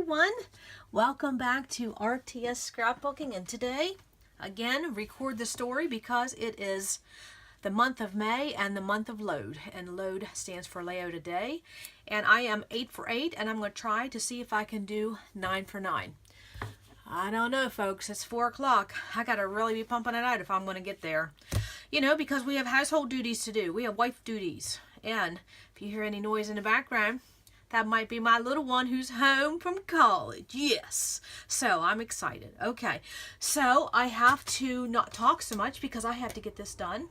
everyone, welcome back to RTS Scrapbooking, and today again record the story because it is the month of May and the month of load, and load stands for layout a day, and I am 8 for 8 and I'm going to try to see if I can do 9 for 9. I don't know folks, it's 4 o'clock. I gotta really be pumping it out if I'm going to get there, you know, because we have household duties to do, we have wife duties, and if you hear any noise in the background, that might be my little one who's home from college. Yes. So I'm excited. Okay. So I have to not talk so much because I have to get this done.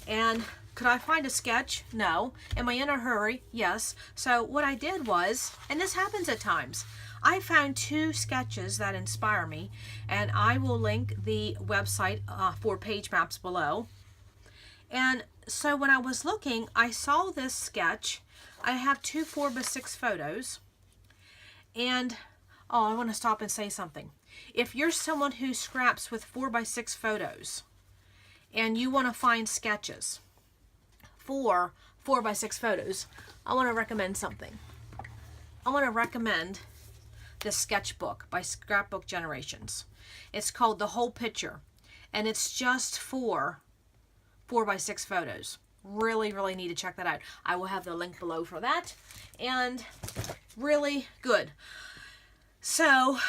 And could I find a sketch? No. Am I in a hurry? Yes. So what I did was, and this happens at times, I found 2 sketches that inspire me, and I will link the website for page maps below. And so when I was looking, I saw this sketch. I have 2 4x6 photos, and I want to stop and say something. If you're someone who scraps with 4x6 photos and you want to find sketches for 4x6 photos, I want to recommend something. I want to recommend this sketchbook by Scrapbook Generations. It's called The Whole Picture, and it's just for 4x6 photos. Really need to check that out. I will have the link below for that, and really good. So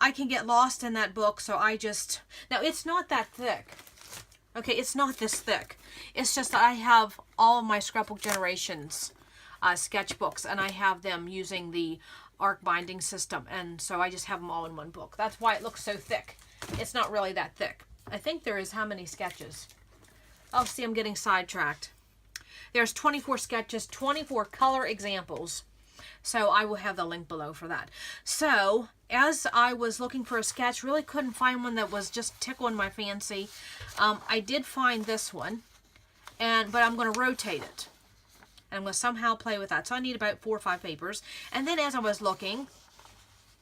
I can get lost in that book, so I just, now it's not that thick. Okay, it's not this thick. It's just that I have all of my Scrapbook Generations sketchbooks, and I have them using the arc binding system, and so I just have them all in one book. That's why it looks so thick. It's not really that thick. I think there is how many sketches? Oh, see, I'm getting sidetracked. There's 24 sketches, 24 color examples. So I will have the link below for that. So as I was looking for a sketch, really couldn't find one that was just tickling my fancy. I did find this one, but I'm going to rotate it. And I'm going to somehow play with that. So I need about 4 or 5 papers. And then as I was looking,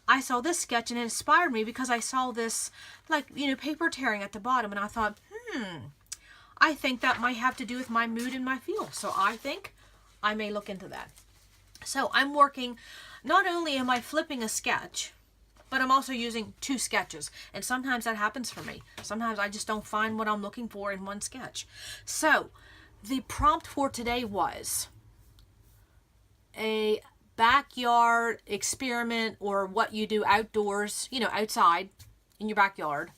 I saw this sketch, and it inspired me because I saw this, like, you know, paper tearing at the bottom. And I thought, I think that might have to do with my mood and my feel. So I think I may look into that. So I'm working, not only am I flipping a sketch, but I'm also using 2 sketches. And sometimes that happens for me. Sometimes I just don't find what I'm looking for in one sketch. So the prompt for today was a backyard experiment, or what you do outdoors, you know, outside in your backyard.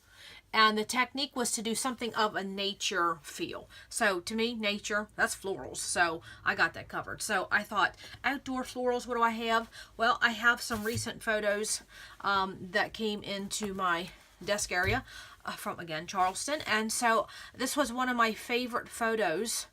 And the technique was to do something of a nature feel. So to me, nature, that's florals. So I got that covered. So I thought, outdoor florals, what do I have? Well, I have some recent photos that came into my desk area from, again, Charleston. And so this was one of my favorite photos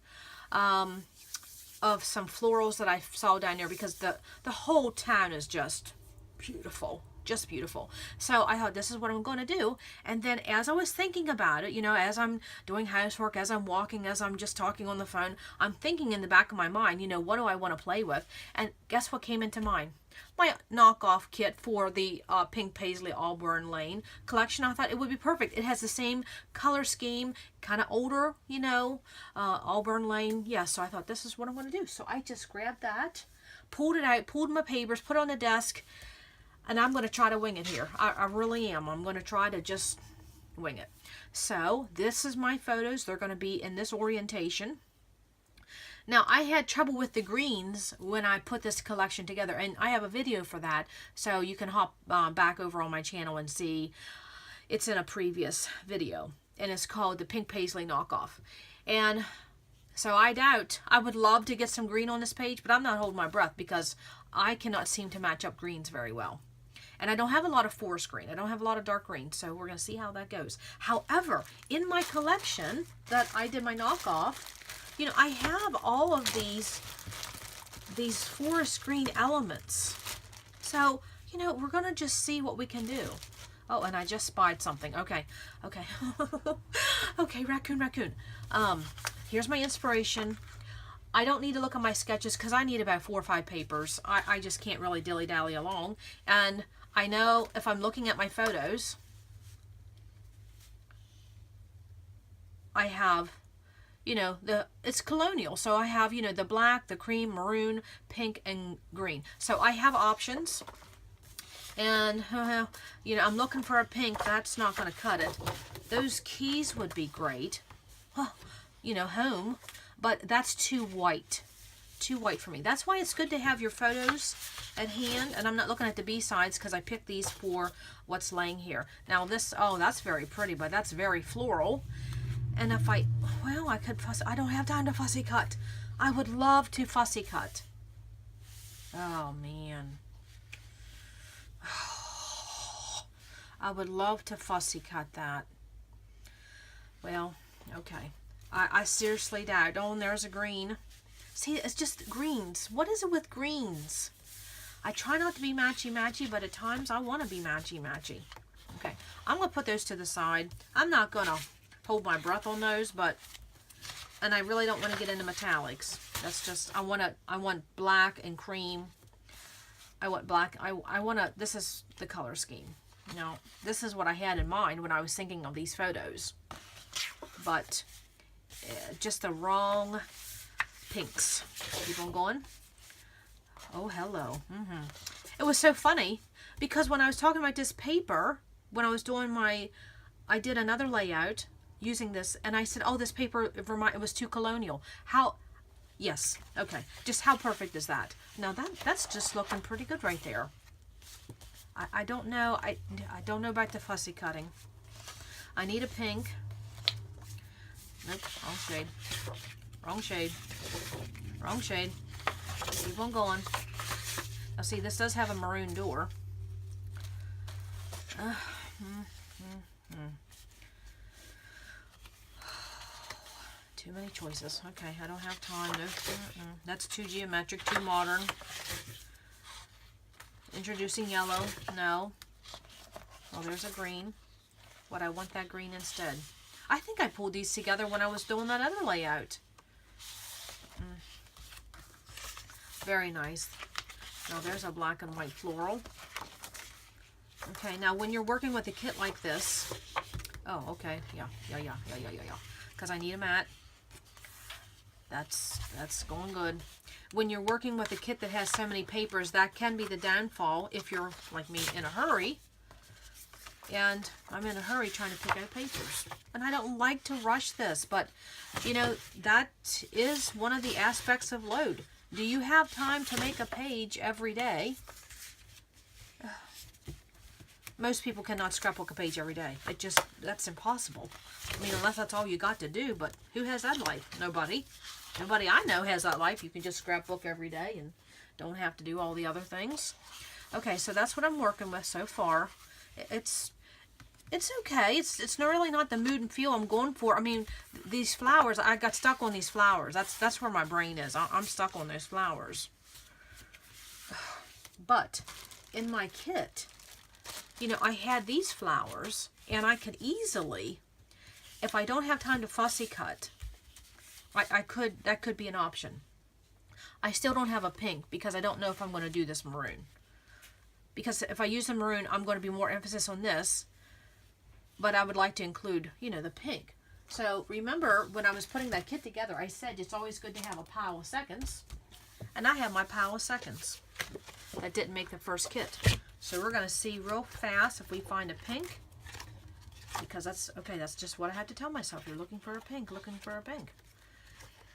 of some florals that I saw down there, because the whole town is just beautiful. Just beautiful. So I thought, this is what I'm going to do. And then as I was thinking about it, you know, as I'm doing housework, as I'm walking, as I'm just talking on the phone, I'm thinking in the back of my mind, you know, what do I want to play with? And guess what came into mind? My knockoff kit for the Pink Paislee Auburn Lane collection. I thought it would be perfect. It has the same color scheme, kind of older, you know, Auburn Lane. Yeah, so I thought, this is what I'm going to do. So I just grabbed that, pulled it out, pulled my papers, put it on the desk, and I'm going to try to wing it here. I really am. I'm going to try to just wing it. So this is my photos. They're going to be in this orientation. Now, I had trouble with the greens when I put this collection together, and I have a video for that, so you can hop back over on my channel and see. It's in a previous video, and it's called the Pink Paislee Knockoff. And so I would love to get some green on this page, but I'm not holding my breath because I cannot seem to match up greens very well. And I don't have a lot of forest green. I don't have a lot of dark green, so we're going to see how that goes. However, in my collection that I did my knockoff, you know, I have all of these forest green elements. So, you know, we're going to just see what we can do. Oh, and I just spied something. Okay. Okay, raccoon. Here's my inspiration. I don't need to look at my sketches because I need about 4 or 5 papers. I just can't really dilly-dally along. And I know if I'm looking at my photos, I have, you know, it's colonial. So I have, you know, the black, the cream, maroon, pink, and green. So I have options. And, you know, I'm looking for a pink. That's not going to cut it. Those keys would be great. You know, home. But that's too white. Too white for me. That's why it's good to have your photos at hand. And I'm not looking at the B-sides because I picked these for what's laying here. Now this, oh, that's very pretty, but that's very floral. And if I could fussy. I don't have time to fussy cut. I would love to fussy cut. Oh, man. I would love to fussy cut that. Well, okay. I seriously doubt. Oh, and there's a green. See, it's just greens. What is it with greens? I try not to be matchy-matchy, but at times I want to be matchy-matchy. Okay, I'm going to put those to the side. I'm not going to hold my breath on those, but... And I really don't want to get into metallics. That's just... I want black and cream. I want black. I want to... This is the color scheme. Now, this is what I had in mind when I was thinking of these photos. But... just the wrong pinks. Keep on going. Oh, hello. It was so funny because when I was talking about this paper, when I was doing I did another layout using this, and I said, oh, this paper, it was too colonial. Yes, okay. Just how perfect is that? Now that's just looking pretty good right there. I don't know. I don't know about the fussy cutting. I need a pink. Nope, wrong shade. Wrong shade. Wrong shade. Keep on going. Now see, this does have a maroon door. Too many choices. Okay, I don't have time. No, that's too geometric, too modern. Introducing yellow. No. Oh, there's a green. What, I want that green instead. I think I pulled these together when I was doing that other layout. Very nice. Now there's a black and white floral. Okay, now when you're working with a kit like this... Oh, okay. Yeah. Because I need a mat. That's going good. When you're working with a kit that has so many papers, that can be the downfall if you're, like me, in a hurry. And I'm in a hurry trying to pick out papers. And I don't like to rush this, but, you know, that is one of the aspects of load. Do you have time to make a page every day? Most people cannot scrapbook a page every day. That's impossible. I mean, unless that's all you got to do, but who has that life? Nobody. Nobody I know has that life. You can just scrapbook every day and don't have to do all the other things. Okay, so that's what I'm working with so far. It's okay. It's really not the mood and feel I'm going for. I mean, these flowers, I got stuck on these flowers. That's where my brain is. I'm stuck on those flowers. But in my kit, you know, I had these flowers, and I could easily, if I don't have time to fussy cut, that could be an option. I still don't have a pink because I don't know if I'm going to do this maroon. Because if I use the maroon, I'm going to be more emphasis on this. But I would like to include, you know, the pink. So remember when I was putting that kit together, I said it's always good to have a pile of seconds. And I have my pile of seconds. That didn't make the first kit. So we're going to see real fast if we find a pink. Because that's just what I had to tell myself. You're looking for a pink, looking for a pink.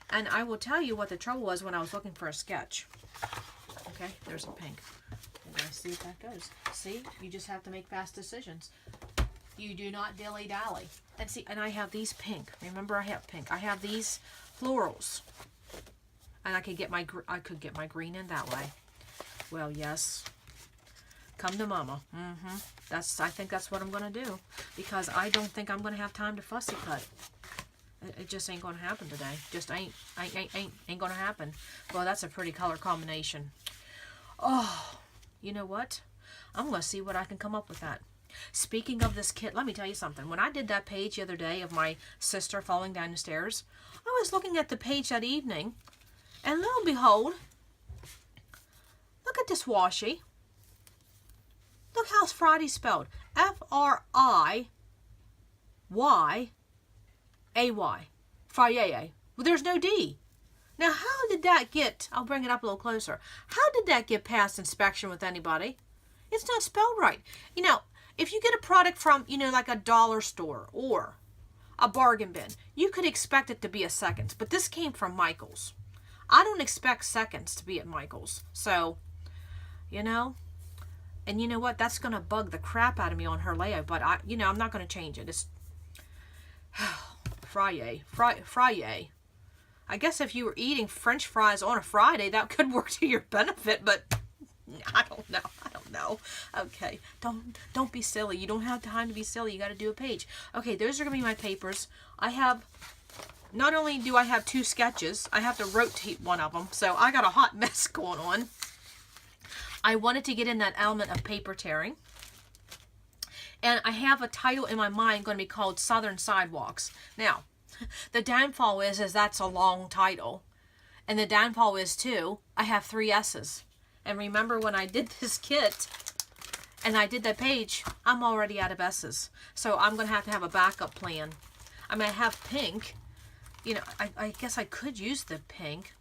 And I will tell you what the trouble was when I was looking for a sketch. Okay, there's a pink. We're going to see if that goes. See, you just have to make fast decisions. You do not dilly-dally. And see, and I have these pink. Remember, I have pink. I have these florals. And I could get my green in that way. Well, yes. Come to mama. I think that's what I'm going to do. Because I don't think I'm going to have time to fussy cut. It just ain't going to happen today. Just ain't going to happen. Well, that's a pretty color combination. Oh, you know what? I'm going to see what I can come up with that. Speaking of this kit, let me tell you something. When I did that page the other day of my sister falling down the stairs, I was looking at the page that evening, and lo and behold, look at this washi. Look how Friday's spelled. F-R-I-Y-A-Y. Friday. Well, there's no D. Now, how did that get, I'll bring it up a little closer. How did that get past inspection with anybody? It's not spelled right. You know, if you get a product from, you know, like a dollar store or a bargain bin, you could expect it to be a Seconds, but this came from Michael's. I don't expect Seconds to be at Michael's. So, you know, and you know what? That's going to bug the crap out of me on her layout, but I'm not going to change it. It's Friday. I guess if you were eating French fries on a Friday, that could work to your benefit, but I don't know. Okay, don't be silly. You don't have time to be silly. You got to do a page. Okay, those are going to be my papers. Not only do I have 2 sketches, I have to rotate one of them, so I got a hot mess going on. I wanted to get in that element of paper tearing. And I have a title in my mind going to be called Southern Sidewalks. Now, the downfall is that's a long title. And the downfall is, too, I have 3 S's. And remember when I did this kit and I did that page, I'm already out of S's. So I'm going to have a backup plan. I mean, I have pink. You know, I guess I could use the pink.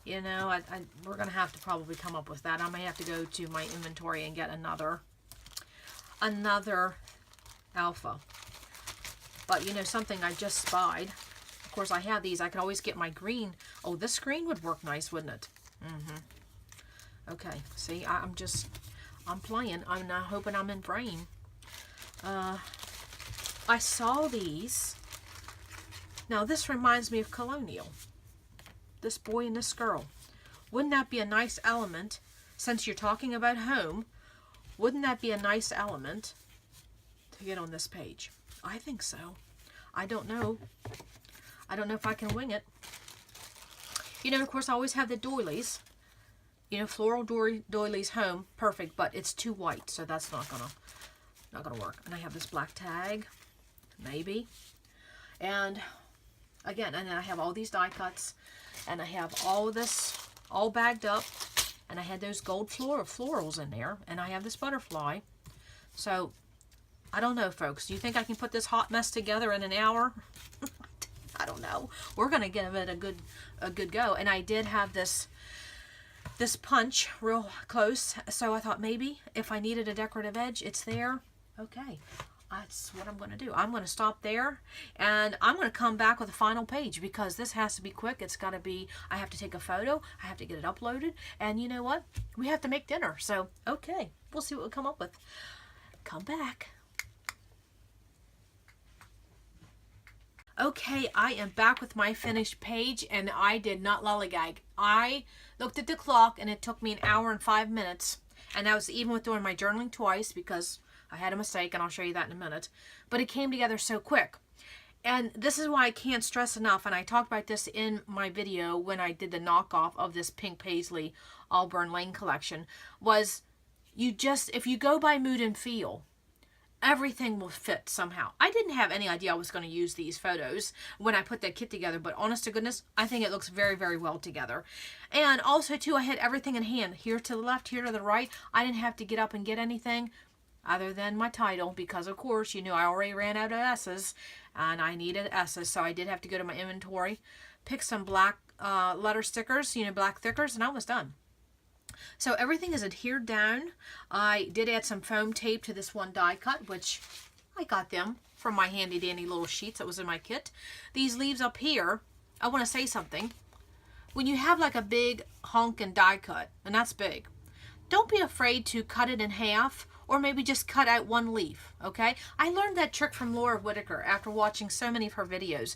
You know, we're going to have to probably come up with that. I may have to go to my inventory and get another alpha. But, you know, something I just spied. Of course, I have these. I could always get my green. Oh, this green would work nice, wouldn't it? Okay, see, I'm playing. I'm not hoping I'm in frame. I saw these. Now, this reminds me of Colonial. This boy and this girl. Wouldn't that be a nice element, since you're talking about home, wouldn't that be a nice element to get on this page? I think so. I don't know. I don't know if I can wing it. You know, of course, I always have the doilies. You know, floral doilies home, perfect, but it's too white, so that's not gonna work. And I have this black tag, maybe. And again, and then I have all these die cuts, and I have all this all bagged up, and I had those gold florals in there, and I have this butterfly. So I don't know, folks. Do you think I can put this hot mess together in an hour? I don't know. We're gonna give it a good go. And I did have this punch real close, so I thought maybe if I needed a decorative edge, it's there. Okay, that's what I'm going to do. I'm going to stop there, and I'm going to come back with a final page, because this has to be quick. It's got to be, I have to take a photo, I have to get it uploaded, and you know what? We have to make dinner. So, okay, we'll see what we come up with. Come back. Okay, I am back with my finished page, and I did not lollygag. I looked at the clock, and it took me 1 hour and 5 minutes. And that was even with doing my journaling twice, because I had a mistake, and I'll show you that in a minute. But it came together so quick. And this is why I can't stress enough, and I talked about this in my video when I did the knockoff of this Pink Paislee Auburn Lane collection, was if you go by mood and feel, everything will fit somehow. I didn't have any idea I was going to use these photos when I put that kit together, but honest to goodness, I think it looks very, very well together. And also, too, I had everything in hand. Here to the left, here to the right. I didn't have to get up and get anything other than my title, because, of course, you know, I already ran out of S's, and I needed S's, so I did have to go to my inventory, pick some black letter stickers, you know, black thickers, and I was done. So everything is adhered down. I did add some foam tape to this one die cut, which I got them from my handy dandy little sheets that was in my kit. These leaves up here, I want to say something. When you have like a big honkin' die cut, and that's big, don't be afraid to cut it in half, or maybe just cut out one leaf, okay? I learned that trick from Laura Whitaker after watching so many of her videos.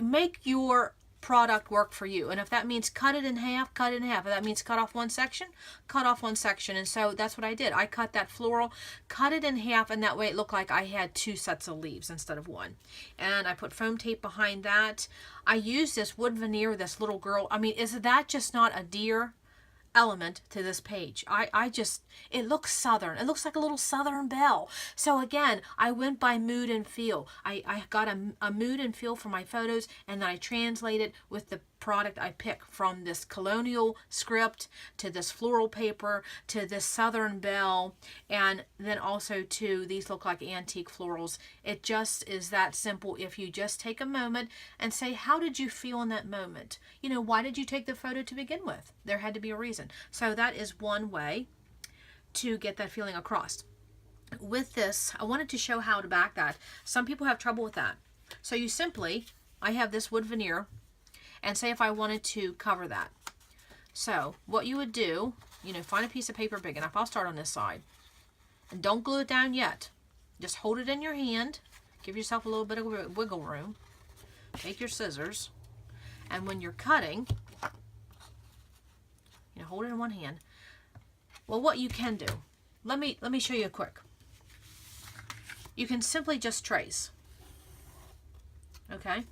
Make your product work for you, and if that means cut it in half, cut it in half. If that means cut off one section, cut off one section. And so that's what I did. I cut that floral, cut it in half, and that way it looked like I had 2 sets of leaves instead of 1. And I put foam tape behind that. I used this wood veneer, this little girl. I mean, is that just not a dear element to this page? It looks southern. It looks like a little Southern belle. So again, I went by mood and feel. I got a mood and feel for my photos, and then I translated with the product I picked, from this colonial script to this floral paper to this Southern belle, and then also to these look like antique florals. It just is that simple. If you just take a moment and say, how did you feel in that moment? You know, why did you take the photo to begin with? There had to be a reason. So that is one way to get that feeling across. With this, I wanted to show how to back that. Some people have trouble with that. So you simply, I have this wood veneer, and say if I wanted to cover that. So what you would do, you know, find a piece of paper big enough. I'll start on this side. And don't glue it down yet. Just hold it in your hand. Give yourself a little bit of wiggle room. Take your scissors. And when you're cutting, you know, hold it in one hand. Well, what you can do, let me show you quick. You can simply just trace. Okay?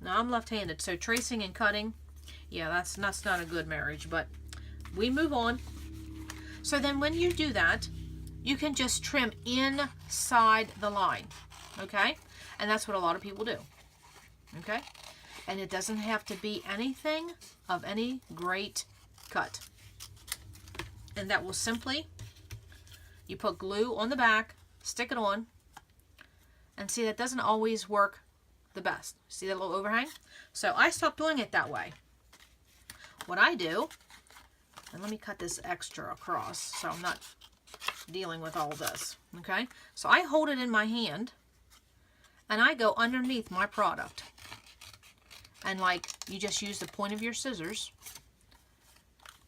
Now I'm left-handed, so tracing and cutting, yeah, that's not a good marriage, but we move on. So then when you do that, you can just trim inside the line, okay? And that's what a lot of people do, okay? And it doesn't have to be anything of any great cut. And that will simply, you put glue on the back, stick it on, and see, that doesn't always work the best. See that little overhang? So I stopped doing it that way. What I do, and let me cut this extra across so I'm not dealing with all this, okay? So I hold it in my hand and I go underneath my product. And like, you just use the point of your scissors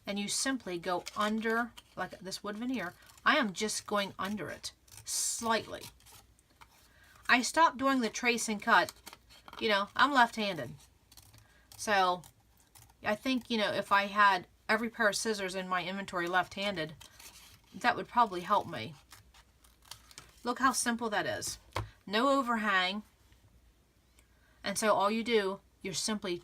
and you simply go under, like this wood veneer, I am just going under it slightly. I stopped doing the trace and cut. You know, I'm left-handed. So I think, you know, if I had every pair of scissors in my inventory left-handed, that would probably help me. Look how simple that is. No overhang. And so all you do, you're simply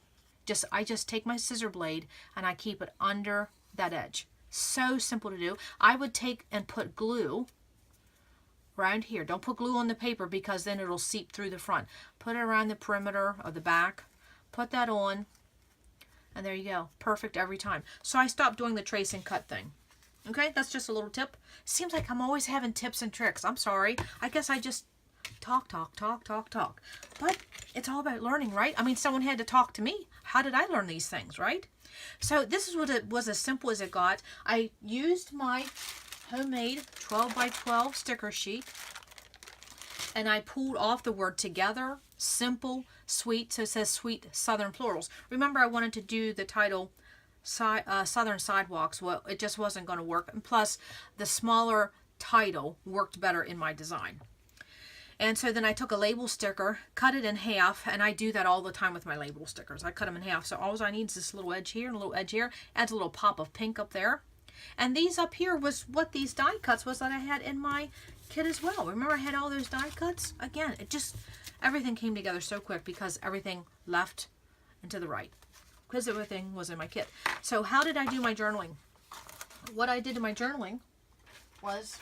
I just take my scissor blade and I keep it under that edge. So simple to do. I would take and put glue around here. Don't put glue on the paper because then it'll seep through the front. Put it around the perimeter of the back. Put that on. And there you go. Perfect every time. So I stopped doing the trace and cut thing. Okay, that's just a little tip. Seems like I'm always having tips and tricks. I'm sorry. I guess I just talk. But it's all about learning, right? I mean, someone had to talk to me. How did I learn these things, right? So this is what it was, as simple as it got. I used my homemade 12 by 12 sticker sheet and I pulled off the word together, simple, sweet, so it says sweet southern florals. Remember, I wanted to do the title Southern Sidewalks. Well, it just wasn't going to work, and plus the smaller title worked better in my design. And so then I took a label sticker, cut it in half, and I do that all the time with my label stickers. I cut them in half, so all I need is this little edge here and a little edge here. Adds a little pop of pink up there. And these up here was what these die cuts was that I had in my kit as well. Remember I had all those die cuts? Again, it just, everything came together so quick because everything left and to the right. Because everything was in my kit. So how did I do my journaling? What I did in my journaling was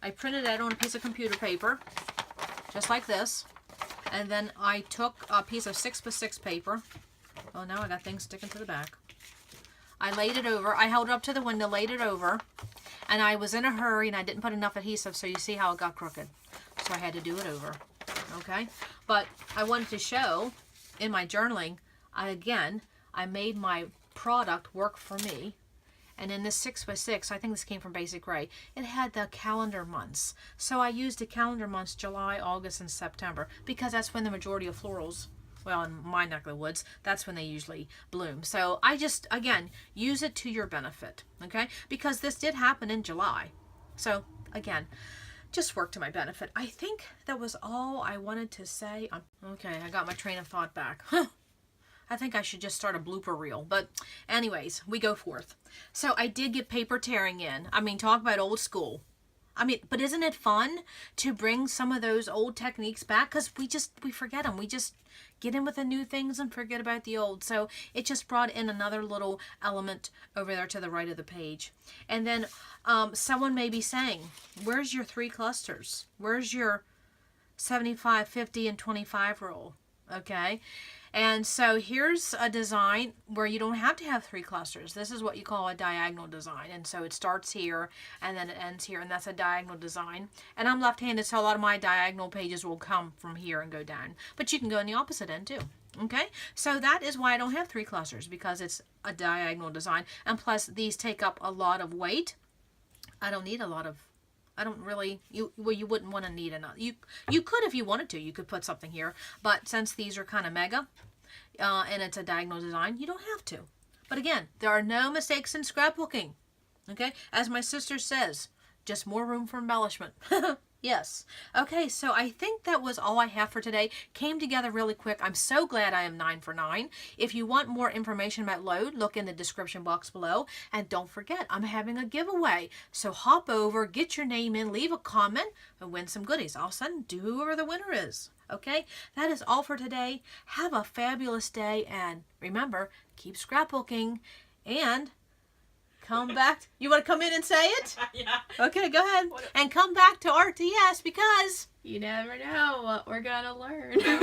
I printed it out on a piece of computer paper, just like this. And then I took a piece of 6x6 paper. Oh, now I got things sticking to the back. I laid it over. I held it up to the window, laid it over, and I was in a hurry and I didn't put enough adhesive, so you see how it got crooked. So I had to do it over. Okay? But I wanted to show in my journaling, I made my product work for me. And in this 6x6, I think this came from Basic Ray, it had the calendar months. So I used the calendar months, July, August, and September, because that's when the majority of florals, well, in my neck of the woods, that's when they usually bloom. So I just, again, use it to your benefit, okay? Because this did happen in July. So, again, just work to my benefit. I think that was all I wanted to say. Okay, I got my train of thought back. I think I should just start a blooper reel. But anyways, we go forth. So I did get paper tearing in. I mean, talk about old school. I mean, but isn't it fun to bring some of those old techniques back? Because we forget them. We just get in with the new things and forget about the old. So it just brought in another little element over there to the right of the page. And then someone may be saying, where's your 3 clusters? Where's your 75, 50, and 25 rule? Okay. And so here's a design where you don't have to have 3 clusters. This is what you call a diagonal design. And so it starts here and then it ends here, and that's a diagonal design. And I'm left-handed, so a lot of my diagonal pages will come from here and go down. But you can go in the opposite end too. Okay, so that is why I don't have 3 clusters, because it's a diagonal design, and plus these take up a lot of weight. I don't need a lot of, I don't really, you wouldn't want to need enough. You could if you wanted to, you could put something here, but since these are kind of mega, and it's a diagonal design, you don't have to. But again, there are no mistakes in scrapbooking. Okay, as my sister says, just more room for embellishment. Yes. Okay, so I think that was all I have for today. Came together really quick. I'm so glad I am 9 for 9. If you want more information about Load, look in the description box below. And don't forget, I'm having a giveaway. So hop over, get your name in, leave a comment, and win some goodies. I'll send to whoever the winner is. Okay, that is all for today. Have a fabulous day, and remember, keep scrapbooking, and come back. You want to come in and say it? Yeah. Okay, go ahead. And come back to RTS because you never know what we're gonna learn. Bye.